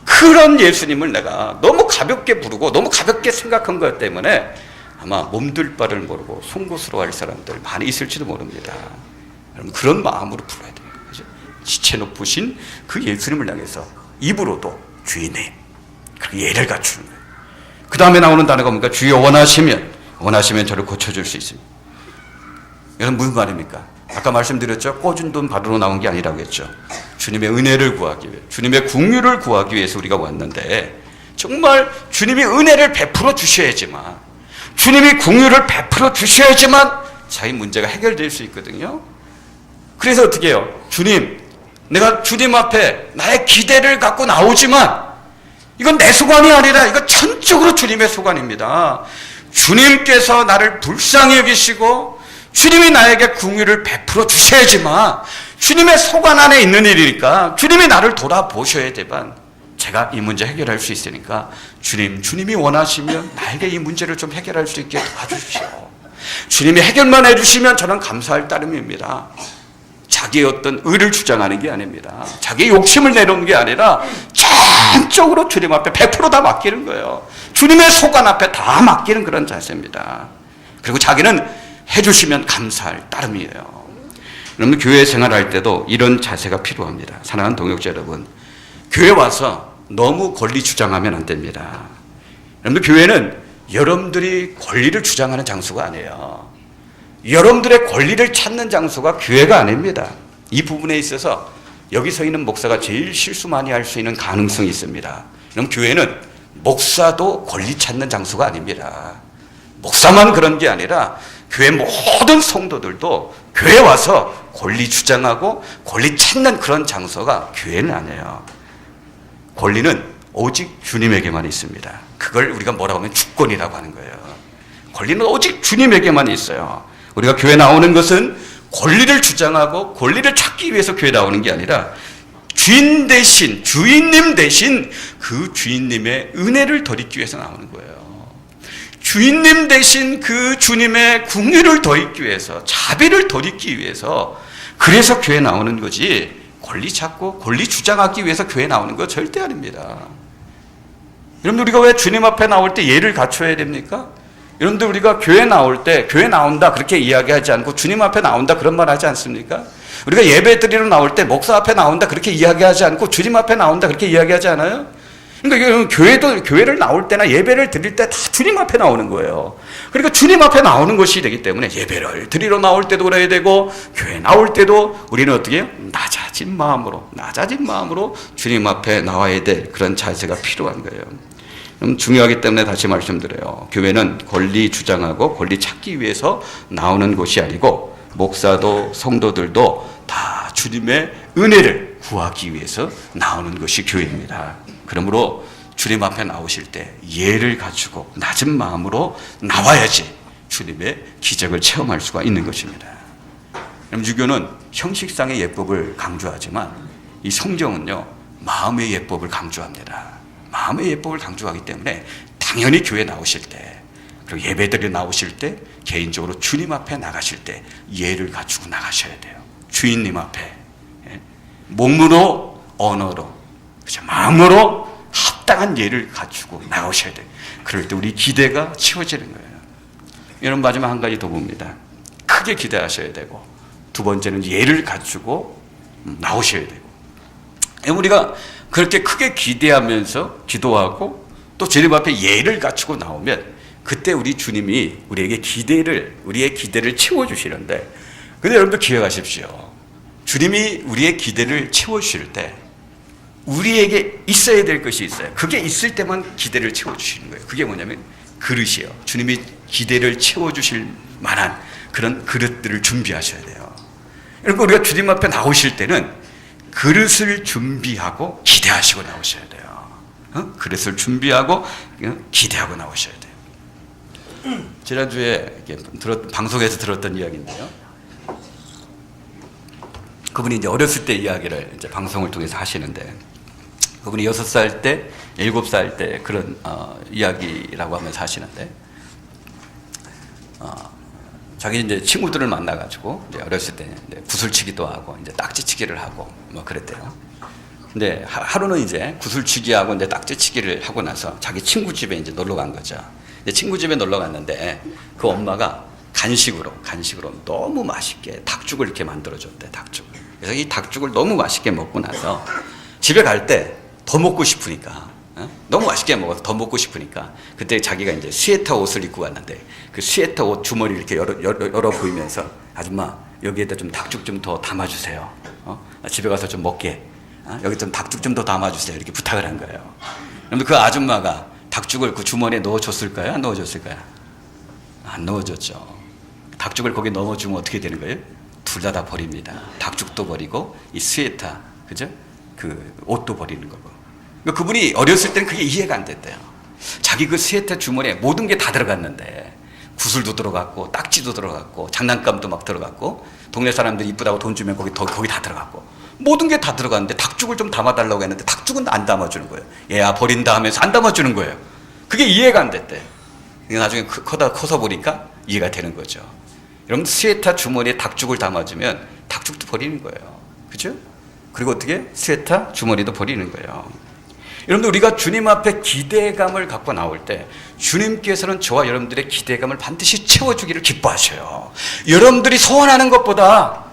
그런 예수님을 내가 너무 가볍게 부르고 너무 가볍게 생각한 것 때문에 아마 몸둘 바를 모르고 송구스러워할 사람들 많이 있을지도 모릅니다. 여러분, 그런 마음으로 불러야 돼요. 그죠? 지체 높으신 그 예수님을 향해서 입으로도 주인님, 그 예를 갖추는 거예요. 그 다음에 나오는 단어가 뭡니까? 주여, 원하시면 저를 고쳐줄 수 있습니다. 이건 무슨 말입니까? 아까 말씀드렸죠? 꿔준 돈 받으러 나온 게 아니라고 했죠. 주님의 은혜를 구하기 위해, 주님의 긍휼을 구하기 위해서 우리가 왔는데, 정말 주님이 은혜를 베풀어 주셔야지만, 주님이 긍휼을 베풀어 주셔야지만 자기 문제가 해결될 수 있거든요. 그래서 어떻게 해요? 주님, 내가 주님 앞에 나의 기대를 갖고 나오지만 이건 내 소관이 아니라 이거 전적으로 주님의 소관입니다. 주님께서 나를 불쌍히 여기시고 주님이 나에게 긍휼을 베풀어 주셔야지만 주님의 소관 안에 있는 일이니까 주님이 나를 돌아보셔야 되만 제가 이 문제 해결할 수 있으니까 주님이 원하시면 나에게 이 문제를 좀 해결할 수 있게 도와주십시오. 주님이 해결만 해주시면 저는 감사할 따름입니다. 자기의 어떤 의를 주장하는 게 아닙니다. 자기의 욕심을 내놓는 게 아니라 전적으로 주님 앞에 100%다 맡기는 거예요. 주님의 소관 앞에 다 맡기는 그런 자세입니다. 그리고 자기는 해주시면 감사할 따름이에요. 여러분 교회 생활할 때도 이런 자세가 필요합니다. 사랑하는 동역자 여러분, 교회 와서 너무 권리 주장하면 안 됩니다. 여러분 교회는 여러분들이 권리를 주장하는 장소가 아니에요. 여러분들의 권리를 찾는 장소가 교회가 아닙니다. 이 부분에 있어서 여기 서 있는 목사가 제일 실수 많이 할 수 있는 가능성이 있습니다. 그럼 교회는 목사도 권리 찾는 장소가 아닙니다. 목사만 그런 게 아니라 교회 모든 성도들도 교회 와서 권리 주장하고 권리 찾는 그런 장소가 교회는 아니에요. 권리는 오직 주님에게만 있습니다. 그걸 우리가 뭐라고 하면 주권이라고 하는 거예요. 권리는 오직 주님에게만 있어요. 우리가 교회 나오는 것은 권리를 주장하고 권리를 찾기 위해서 교회 나오는 게 아니라 주인 대신, 주인님 대신 그 주인님의 은혜를 더입기 위해서 나오는 거예요. 주인님 대신 그 주님의 긍휼을 더입기 위해서, 자비를 더입기 위해서, 그래서 교회 나오는 거지, 권리 찾고 권리 주장하기 위해서 교회 나오는 거 절대 아닙니다. 여러분들 우리가 왜 주님 앞에 나올 때 예를 갖춰야 됩니까? 여러분들 우리가 교회 나올 때 교회 나온다 그렇게 이야기하지 않고 주님 앞에 나온다 그런 말 하지 않습니까? 우리가 예배 드리러 나올 때 목사 앞에 나온다 그렇게 이야기하지 않고 주님 앞에 나온다 그렇게 이야기하지 않아요? 그러니까 교회를 나올 때나 예배를 드릴 때 다 주님 앞에 나오는 거예요. 그러니까 주님 앞에 나오는 것이 되기 때문에 예배를 드리러 나올 때도 그래야 되고 교회 나올 때도 우리는 어떻게 해요? 낮아진 마음으로 주님 앞에 나와야 될 그런 자세가 필요한 거예요. 중요하기 때문에 다시 말씀드려요. 교회는 권리 주장하고 권리 찾기 위해서 나오는 곳이 아니고 목사도 성도들도 다 주님의 은혜를 구하기 위해서 나오는 것이 교회입니다. 그러므로 주님 앞에 나오실 때 예를 갖추고 낮은 마음으로 나와야지 주님의 기적을 체험할 수가 있는 것입니다. 유교는 형식상의 예법을 강조하지만 이 성경은요 마음의 예법을 강조합니다. 마음의 예법을 강조하기 때문에 당연히 교회 나오실 때 그리고 예배드려 나오실 때 개인적으로 주님 앞에 나가실 때 예를 갖추고 나가셔야 돼요. 주인님 앞에 몸으로 언어로 마음으로 합당한 예를 갖추고 나오셔야 돼요. 그럴 때 우리 기대가 채워지는 거예요. 여러분 마지막 한 가지 더 봅니다. 크게 기대하셔야 되고 두 번째는 예를 갖추고 나오셔야 되고 우리가 그렇게 크게 기대하면서 기도하고 또 주님 앞에 예를 갖추고 나오면 그때 우리 주님이 우리의 기대를 채워주시는데 근데 여러분들 기억하십시오. 주님이 우리의 기대를 채워주실 때 우리에게 있어야 될 것이 있어요. 그게 있을 때만 기대를 채워주시는 거예요. 그게 뭐냐면 그릇이에요. 주님이 기대를 채워주실 만한 그런 그릇들을 준비하셔야 돼요. 그러니까 우리가 주님 앞에 나오실 때는 그릇을 준비하고 기대하시고 나오셔야 돼요. 그릇을 준비하고 기대하고 나오셔야 돼요. 지난주에 방송에서 들었던 이야기인데요. 그분이 이제 어렸을 때 이야기를 이제 방송을 통해서 하시는데 그분이 6살 때, 7살 때 그런 이야기라고 하면서 하시는데 자기 이제 친구들을 만나가지고 이제 어렸을 때 이제 구슬치기도 하고 이제 딱지치기를 하고 뭐 그랬대요. 근데 하루는 이제 구슬치기하고 이제 딱지치기를 하고 나서 자기 친구 집에 이제 놀러 간 거죠. 이제 친구 집에 놀러 갔는데 그 엄마가 간식으로 너무 맛있게 닭죽을 이렇게 만들어줬대. 닭죽을. 그래서 이 닭죽을 너무 맛있게 먹고 나서 집에 갈 때 더 먹고 싶으니까 너무 맛있게 먹어서 더 먹고 싶으니까 그때 자기가 이제 스웨터 옷을 입고 왔는데 그 스웨터 옷 주머니를 이렇게 열어 보이면서 아줌마 여기에다 좀 닭죽 좀 더 담아주세요. 집에 가서 좀 먹게. 여기 좀 닭죽 좀 더 담아주세요. 이렇게 부탁을 한 거예요. 그런데 그 아줌마가 닭죽을 그 주머니에 넣어줬을까요? 안 넣어줬을까요? 안 넣어줬죠. 닭죽을 거기에 넣어주면 어떻게 되는 거예요? 둘 다 버립니다. 닭죽도 버리고 이 스웨터, 그죠? 그 옷도 버리는 거고. 그분이 어렸을 때는 그게 이해가 안 됐대요. 자기 그 스웨터 주머니에 모든 게 다 들어갔는데 구슬도 들어갔고 딱지도 들어갔고 장난감도 막 들어갔고 동네 사람들이 이쁘다고 돈 주면 거기 다 들어갔고 모든 게 다 들어갔는데 닭죽을 좀 담아달라고 했는데 닭죽은 안 담아주는 거예요. 얘야 버린다 하면서 안 담아주는 거예요. 그게 이해가 안 됐대. 나중에 커서 보니까 이해가 되는 거죠. 여러분 스웨터 주머니에 닭죽을 담아주면 닭죽도 버리는 거예요. 그죠? 그리고 어떻게? 스웨터 주머니도 버리는 거예요. 여러분들 우리가 주님 앞에 기대감을 갖고 나올 때 주님께서는 저와 여러분들의 기대감을 반드시 채워주기를 기뻐하셔요. 여러분들이 소원하는 것보다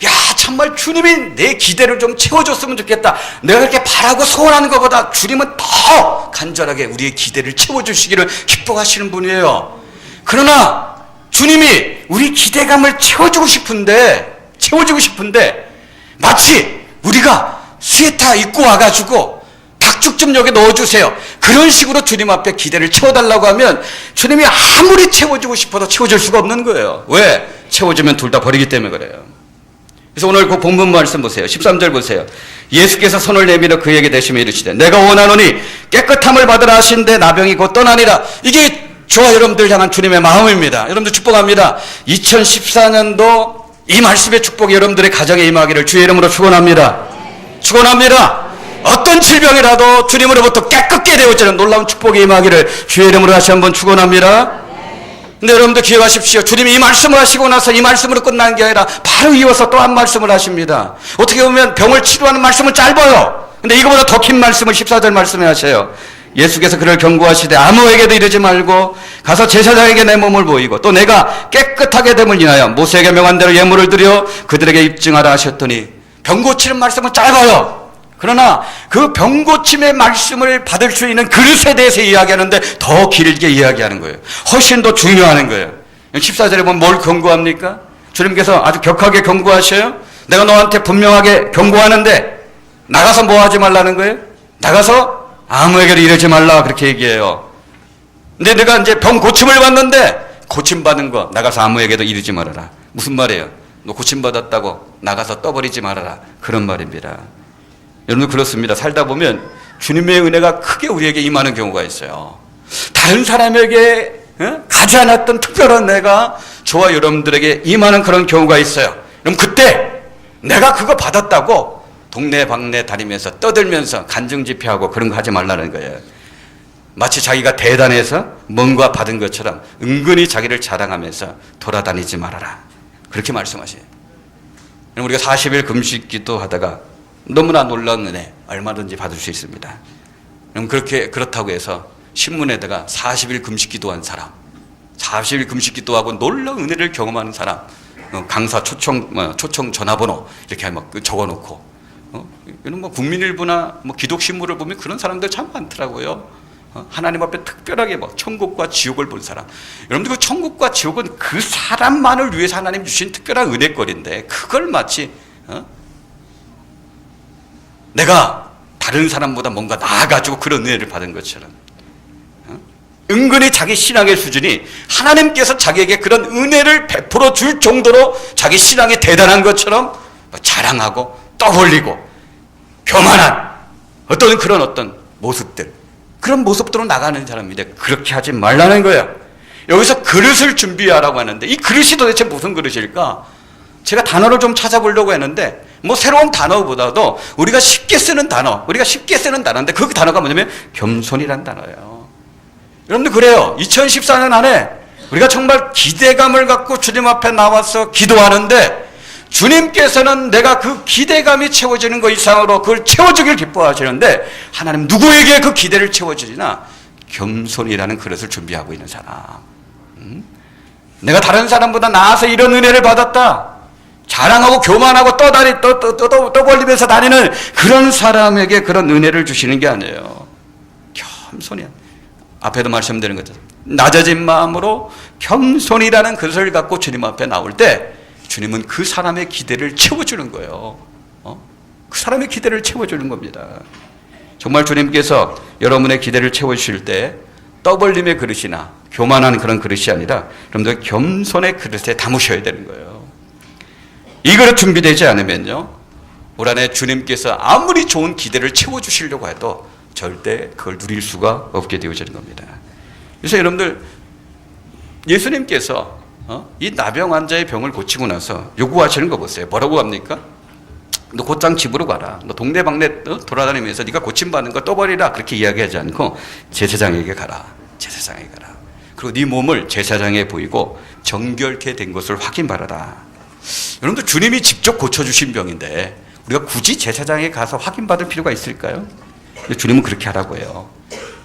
야 정말 주님이 내 기대를 좀 채워줬으면 좋겠다. 내가 그렇게 바라고 소원하는 것보다 주님은 더 간절하게 우리의 기대를 채워주시기를 기뻐하시는 분이에요. 그러나 주님이 우리 기대감을 채워주고 싶은데 마치 우리가 스웨터 입고 와가지고 닭죽 좀 여기 넣어주세요. 그런 식으로 주님 앞에 기대를 채워달라고 하면 주님이 아무리 채워주고 싶어도 채워줄 수가 없는 거예요. 왜? 채워주면 둘 다 버리기 때문에 그래요. 그래서 오늘 그 본문 말씀 보세요. 13절 보세요. 예수께서 손을 내밀어 그에게 대시며 이르시되 내가 원하노니 깨끗함을 받으라 하신데 나병이 곧 떠나니라. 이게 저와 여러분들 향한 주님의 마음입니다. 여러분들 축복합니다. 2014년도 이 말씀의 축복이 여러분들의 가정에 임하기를 주의 이름으로 축원합니다. 축원합니다. 어떤 질병이라도 주님으로부터 깨끗게 되어지는 놀라운 축복이 임하기를 주의 이름으로 다시 한번 축원합니다. 근데 여러분들 기억하십시오. 주님이 이 말씀을 하시고 나서 이 말씀으로 끝난 게 아니라 바로 이어서 또 한 말씀을 하십니다. 어떻게 보면 병을 치료하는 말씀은 짧아요. 근데 이거보다 더 긴 말씀을 14절 말씀에 하셔요. 예수께서 그를 경고하시되 아무에게도 이르지 말고 가서 제사장에게 내 몸을 보이고 또 내가 깨끗하게 됨을 인하여 모세에게 명한 대로 예물을 드려 그들에게 입증하라 하셨더니 병 고치는 말씀은 짧아요. 그러나 그 병 고침의 말씀을 받을 수 있는 그릇에 대해서 이야기하는데 더 길게 이야기하는 거예요. 훨씬 더 중요한 거예요. 14절에 보면 뭘 경고합니까? 주님께서 아주 격하게 경고하셔요. 내가 너한테 분명하게 경고하는데 나가서 뭐 하지 말라는 거예요? 나가서 아무에게도 이러지 말라 그렇게 얘기해요. 근데 내가 이제 병 고침을 받는데 고침받은 거 나가서 아무에게도 이르지 말아라. 무슨 말이에요? 너 고침받았다고 나가서 떠버리지 말아라. 그런 말입니다. 여러분 그렇습니다. 살다 보면 주님의 은혜가 크게 우리에게 임하는 경우가 있어요. 다른 사람에게 가지 않았던 특별한 은혜가 저와 여러분들에게 임하는 그런 경우가 있어요. 그럼 그때 내가 그거 받았다고 동네 방네 다니면서 떠들면서 간증집회하고 그런 거 하지 말라는 거예요. 마치 자기가 대단해서 뭔가 받은 것처럼 은근히 자기를 자랑하면서 돌아다니지 말아라. 그렇게 말씀하셔요. 우리가 40일 금식 기도하다가 너무나 놀라운 은혜 얼마든지 받을 수 있습니다. 그럼 그렇다고 해서 신문에다가 40일 금식 기도한 사람, 40일 금식 기도하고 놀라운 은혜를 경험하는 사람, 강사 초청 전화번호 이렇게 막 적어놓고, 이런 뭐 국민일보나 뭐 기독신문을 보면 그런 사람들 참 많더라고요. 하나님 앞에 특별하게 뭐 천국과 지옥을 본 사람. 여러분들 그 천국과 지옥은 그 사람만을 위해서 하나님 주신 특별한 은혜거리인데 그걸 마치 내가 다른 사람보다 뭔가 나아가지고 그런 은혜를 받은 것처럼 은근히 자기 신앙의 수준이 하나님께서 자기에게 그런 은혜를 베풀어 줄 정도로 자기 신앙이 대단한 것처럼 자랑하고 떠벌리고 교만한 어떤 모습들, 그런 모습들로 나가는 사람인데 그렇게 하지 말라는 거예요. 여기서 그릇을 준비하라고 하는데 이 그릇이 도대체 무슨 그릇일까? 제가 단어를 좀 찾아보려고 했는데 뭐 새로운 단어보다도 우리가 쉽게 쓰는 단어인데 그 단어가 뭐냐면 겸손이란 단어예요. 여러분들 그래요. 2014년 안에 우리가 정말 기대감을 갖고 주님 앞에 나와서 기도하는데 주님께서는 내가 그 기대감이 채워지는 것 이상으로 그걸 채워주길 기뻐하시는데 하나님 누구에게 그 기대를 채워주리나? 겸손이라는 그릇을 준비하고 있는 사람. 내가 다른 사람보다 나아서 이런 은혜를 받았다. 자랑하고 교만하고 떠벌리면서 다니는 그런 사람에게 그런 은혜를 주시는 게 아니에요. 겸손이야. 앞에도 말씀드린 것처럼 낮아진 마음으로 겸손이라는 그릇을 갖고 주님 앞에 나올 때 주님은 그 사람의 기대를 채워주는 거예요. 그 사람의 기대를 채워주는 겁니다. 정말 주님께서 여러분의 기대를 채워주실 때 떠벌림의 그릇이나 교만한 그런 그릇이 아니라 여러분들 겸손의 그릇에 담으셔야 되는 거예요. 이 그릇 준비되지 않으면요, 올 한해 주님께서 아무리 좋은 기대를 채워주시려고 해도 절대 그걸 누릴 수가 없게 되어지는 겁니다. 그래서 여러분들, 예수님께서 이 나병 환자의 병을 고치고 나서 요구하시는 거 보세요. 뭐라고 합니까? 너 곧장 집으로 가라. 너 동네방네 돌아다니면서 네가 고침받는 거 떠버리라. 그렇게 이야기하지 않고 제사장에게 가라. 제사장에게 가라. 그리고 네 몸을 제사장에 보이고 정결케 된 것을 확인받아라. 여러분들, 주님이 직접 고쳐주신 병인데 우리가 굳이 제사장에 가서 확인받을 필요가 있을까요? 주님은 그렇게 하라고 해요.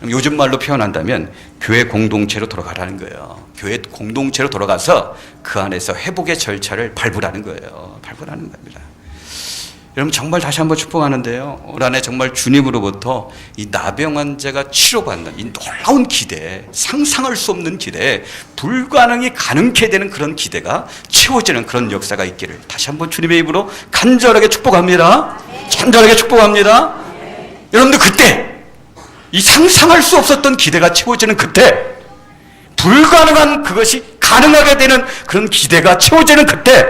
요즘 말로 표현한다면 교회 공동체로 돌아가라는 거예요. 교회 공동체로 돌아가서 그 안에서 회복의 절차를 밟으라는 거예요. 밟으라는 겁니다. 여러분, 정말 다시 한번 축복하는데요, 올 한해 정말 주님으로부터 이 나병 환자가 치료받는 이 놀라운 기대, 상상할 수 없는 기대, 불가능이 가능케 되는 그런 기대가 채워지는 그런 역사가 있기를 다시 한번 주님의 입으로 간절하게 축복합니다. 간절하게 축복합니다. 여러분들, 그때 이 상상할 수 없었던 기대가 채워지는 그때, 불가능한 그것이 가능하게 되는 그런 기대가 채워지는 그때,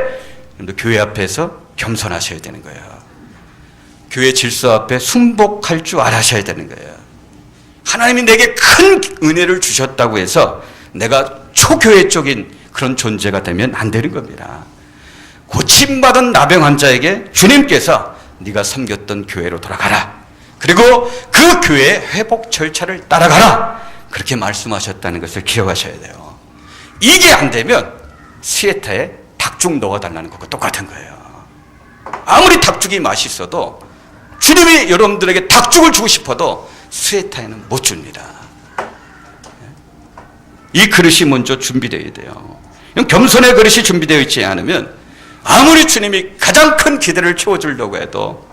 여러분들 교회 앞에서 겸손하셔야 되는 거예요. 교회 질서 앞에 순복할 줄 알아셔야 되는 거예요. 하나님이 내게 큰 은혜를 주셨다고 해서 내가 초교회적인 그런 존재가 되면 안 되는 겁니다. 고침받은 나병 환자에게 주님께서 네가 섬겼던 교회로 돌아가라. 그리고 그 교회의 회복 절차를 따라가라. 그렇게 말씀하셨다는 것을 기억하셔야 돼요. 이게 안 되면 스에타에 닭죽 넣어달라는 것과 똑같은 거예요. 아무리 닭죽이 맛있어도 주님이 여러분들에게 닭죽을 주고 싶어도 스에타에는 못 줍니다. 이 그릇이 먼저 준비되어야 돼요. 겸손의 그릇이 준비되어 있지 않으면 아무리 주님이 가장 큰 기대를 채워주려고 해도,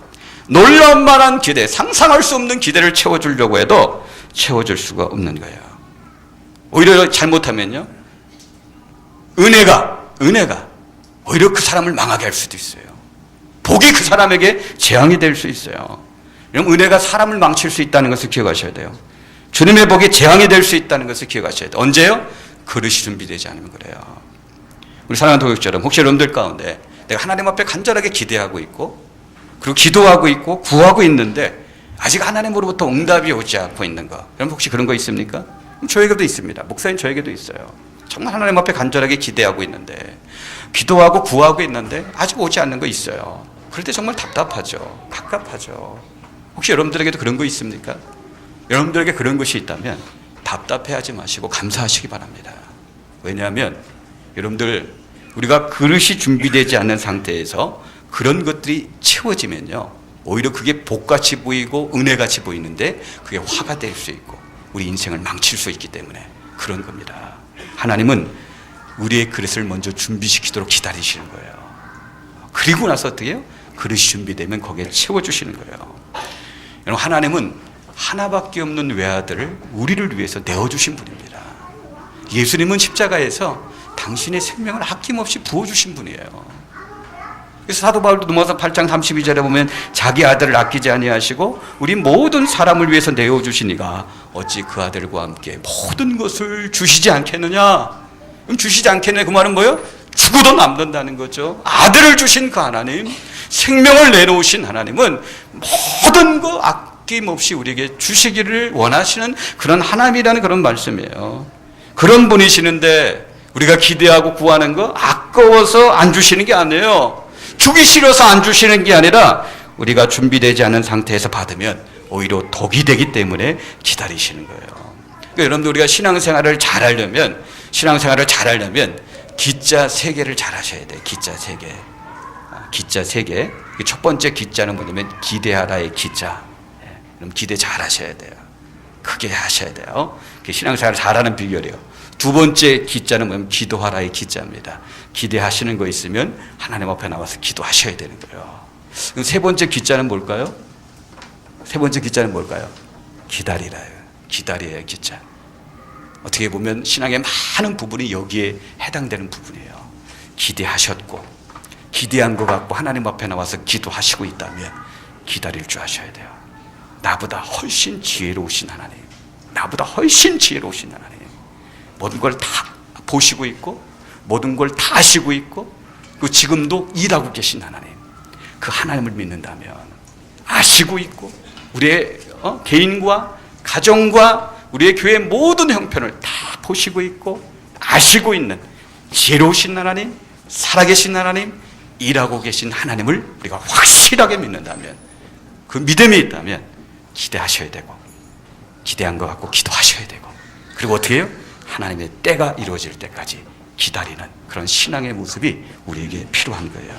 놀라운 만한 기대, 상상할 수 없는 기대를 채워주려고 해도 채워줄 수가 없는 거예요. 오히려 잘못하면요, 은혜가 오히려 그 사람을 망하게 할 수도 있어요. 복이 그 사람에게 재앙이 될 수 있어요. 여러분, 은혜가 사람을 망칠 수 있다는 것을 기억하셔야 돼요. 주님의 복이 재앙이 될 수 있다는 것을 기억하셔야 돼요. 언제요? 그릇이 준비되지 않으면 그래요. 우리 사랑하는 동역자 여러분, 혹시 여러분들 가운데 내가 하나님 앞에 간절하게 기대하고 있고, 그리고 기도하고 있고 구하고 있는데 아직 하나님으로부터 응답이 오지 않고 있는 거, 여러분 혹시 그런 거 있습니까? 저에게도 있습니다. 목사님, 저에게도 있어요. 정말 하나님 앞에 간절하게 기대하고 있는데, 기도하고 구하고 있는데 아직 오지 않는 거 있어요. 그럴 때 정말 답답하죠. 갑갑하죠. 혹시 여러분들에게도 그런 거 있습니까? 여러분들에게 그런 것이 있다면 답답해하지 마시고 감사하시기 바랍니다. 왜냐하면 여러분들, 우리가 그릇이 준비되지 않는 상태에서 그런 것들이 채워지면요, 오히려 그게 복같이 보이고 은혜같이 보이는데 그게 화가 될 수 있고 우리 인생을 망칠 수 있기 때문에 그런 겁니다. 하나님은 우리의 그릇을 먼저 준비시키도록 기다리시는 거예요. 그리고 나서 어떻게 해요? 그릇이 준비되면 거기에 채워주시는 거예요. 여러분, 하나님은 하나밖에 없는 외아들을 우리를 위해서 내어주신 분입니다. 예수님은 십자가에서 당신의 생명을 아낌없이 부어주신 분이에요. 그래서 사도 바울도 넘어서 8장 32절에 보면 자기 아들을 아끼지 아니하시고 우리 모든 사람을 위해서 내어주시니가 어찌 그 아들과 함께 모든 것을 주시지 않겠느냐. 그럼 주시지 않겠느냐, 그 말은 뭐예요? 죽어도 남는다는 거죠. 아들을 주신 그 하나님, 생명을 내놓으신 하나님은 모든 거 아낌없이 우리에게 주시기를 원하시는 그런 하나님이라는 그런 말씀이에요. 그런 분이시는데 우리가 기대하고 구하는 거 아까워서 안 주시는 게 아니에요. 주기 싫어서 안 주시는 게 아니라 우리가 준비되지 않은 상태에서 받으면 오히려 독이 되기 때문에 기다리시는 거예요. 그러니까 여러분들, 우리가 신앙생활을 잘하려면 기자 3개를 잘 하셔야 돼요. 기자 3개. 기자 3개. 첫 번째 기자는 뭐냐면 기대하라의 기자. 그럼 기대 잘 하셔야 돼요. 크게 하셔야 돼요. 신앙생활을 잘하는 비결이에요. 두 번째 기자는 뭐냐면 기도하라의 기자입니다. 기대하시는 거 있으면 하나님 앞에 나와서 기도하셔야 되는 거예요. 그럼 세 번째 기자는 뭘까요? 세 번째 기자는 뭘까요? 기다리라요. 기다려야 기자. 어떻게 보면 신앙의 많은 부분이 여기에 해당되는 부분이에요. 기대하셨고 기대한 것 같고 하나님 앞에 나와서 기도하시고 있다면 기다릴 줄 아셔야 돼요. 나보다 훨씬 지혜로우신 하나님, 나보다 훨씬 지혜로우신 하나님, 모든 걸 다 보시고 있고 모든 걸 다 아시고 있고 그 지금도 일하고 계신 하나님, 그 하나님을 믿는다면, 아시고 있고 우리의 개인과 가정과 우리의 교회의 모든 형편을 다 보시고 있고 아시고 있는 지혜로우신 하나님, 살아계신 하나님, 일하고 계신 하나님을 우리가 확실하게 믿는다면, 그 믿음이 있다면 기대하셔야 되고, 기대한 것 같고 기도하셔야 되고, 그리고 어떻게 해요? 하나님의 때가 이루어질 때까지 기다리는 그런 신앙의 모습이 우리에게 필요한 거예요.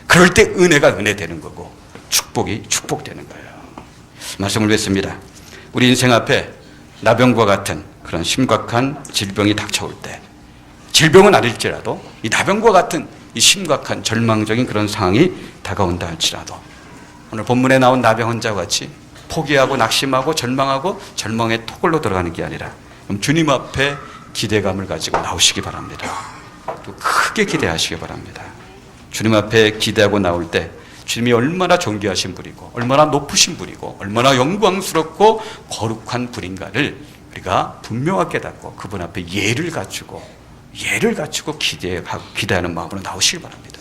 그럴 때 은혜가 은혜 되는 거고 축복이 축복되는 거예요. 말씀을 뵙습니다. 우리 인생 앞에 나병과 같은 그런 심각한 질병이 닥쳐올 때, 질병은 아닐지라도 이 나병과 같은 이 심각한 절망적인 그런 상황이 다가온다 할지라도, 오늘 본문에 나온 나병 환자와 같이 포기하고 낙심하고 절망하고 절망의 토굴로 들어가는 게 아니라 주님 앞에 기대감을 가지고 나오시기 바랍니다. 또 크게 기대하시기 바랍니다. 주님 앞에 기대하고 나올 때 주님이 얼마나 존귀하신 분이고 얼마나 높으신 분이고 얼마나 영광스럽고 거룩한 분인가를 우리가 분명하게 깨닫고 그분 앞에 예를 갖추고 기대하는 마음으로 나오시기 바랍니다.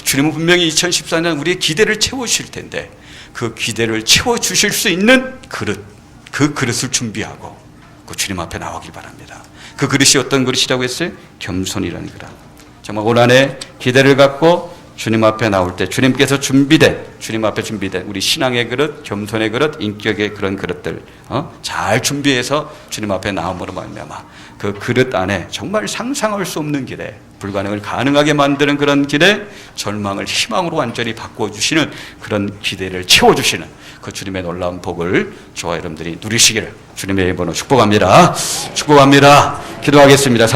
주님은 분명히 2014년 우리의 기대를 채워주실 텐데, 그 기대를 채워주실 수 있는 그릇, 그 그릇을 준비하고 그 주님 앞에 나오길 바랍니다. 그 그릇이 어떤 그릇이라고 했어요? 겸손이라는 그릇. 정말 올 한해 기대를 갖고 주님 앞에 나올 때 주님께서 주님 앞에 준비된 우리 신앙의 그릇, 겸손의 그릇, 인격의 그런 그릇들 잘 준비해서 주님 앞에 나옴으로 말미암아 그 그릇 안에 정말 상상할 수 없는 길에, 불가능을 가능하게 만드는 그런 길에 절망을 희망으로 완전히 바꿔주시는 그런 기대를 채워주시는 그 주님의 놀라운 복을 저와 여러분들이 누리시기를 주님의 이름으로 축복합니다. 기도하겠습니다.